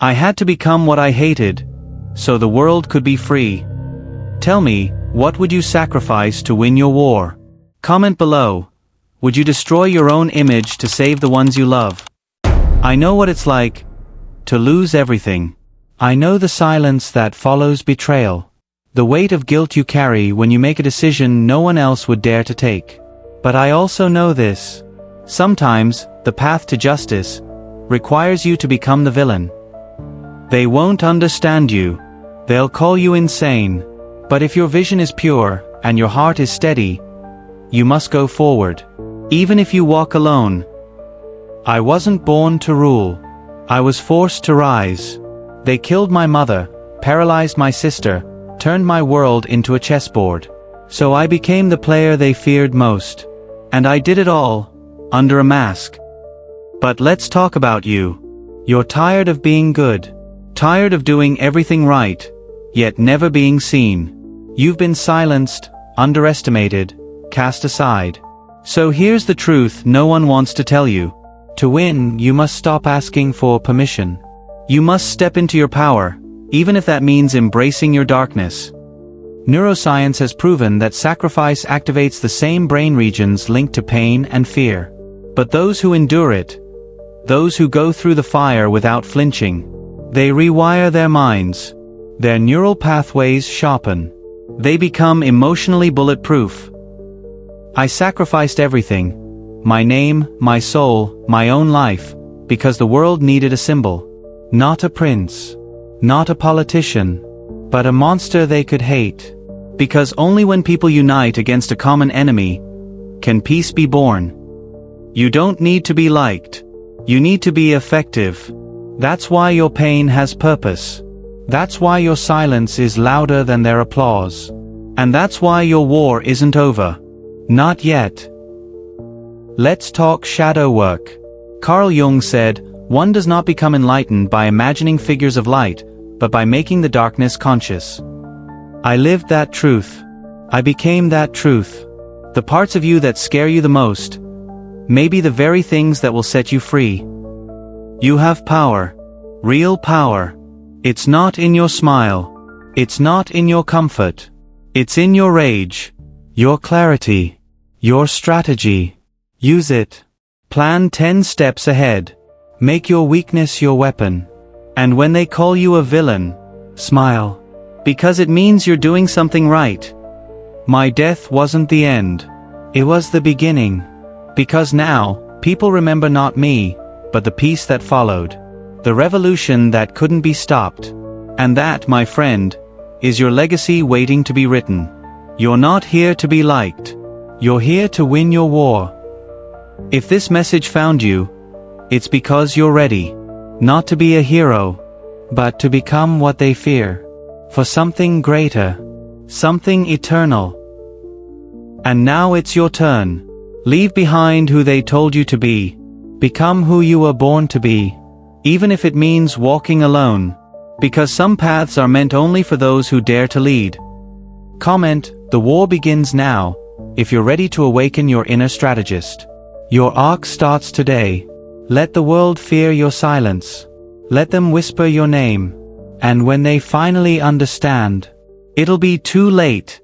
I had to become what I hated, so the world could be free. Tell me, what would you sacrifice to win your war? Comment below. Would you destroy your own image to save the ones you love? I know what it's like to lose everything. I know the silence that follows betrayal. The weight of guilt you carry when you make a decision no one else would dare to take. But I also know this. Sometimes, the path to justice requires you to become the villain. They won't understand you. They'll call you insane. But if your vision is pure, and your heart is steady, you must go forward. Even if you walk alone. I wasn't born to rule. I was forced to rise. They killed my mother, paralyzed my sister, turned my world into a chessboard. So I became the player they feared most. And I did it all, under a mask. But let's talk about you. You're tired of being good. Tired of doing everything right, yet never being seen. You've been silenced, underestimated, cast aside. So here's the truth no one wants to tell you. To win, you must stop asking for permission. You must step into your power, even if that means embracing your darkness. Neuroscience has proven that sacrifice activates the same brain regions linked to pain and fear. But those who endure it, those who go through the fire without flinching, they rewire their minds. Their neural pathways sharpen. They become emotionally bulletproof. I sacrificed everything. My name, my soul, my own life, because the world needed a symbol. Not a prince. Not a politician. But a monster they could hate. Because only when people unite against a common enemy can peace be born. You don't need to be liked. You need to be effective. That's why your pain has purpose. That's why your silence is louder than their applause. And that's why your war isn't over. Not yet. Let's talk shadow work. Carl Jung said, "One does not become enlightened by imagining figures of light, but by making the darkness conscious." I lived that truth. I became that truth. The parts of you that scare you the most may be the very things that will set you free. You have power. Real power. It's not in your smile. It's not in your comfort. It's in your rage. Your clarity. Your strategy. Use it. Plan 10 steps ahead. Make your weakness your weapon. And when they call you a villain, smile. Because it means you're doing something right. My death wasn't the end. It was the beginning. Because now, people remember not me, but the peace that followed. The revolution that couldn't be stopped. And that, my friend, is your legacy waiting to be written. You're not here to be liked. You're here to win your war. If this message found you, it's because you're ready. Not to be a hero, but to become what they fear. For something greater. Something eternal. And now it's your turn. Leave behind who they told you to be. Become who you were born to be. Even if it means walking alone. Because some paths are meant only for those who dare to lead. Comment, the war begins now, if you're ready to awaken your inner strategist. Your arc starts today. Let the world fear your silence. Let them whisper your name. And when they finally understand, it'll be too late.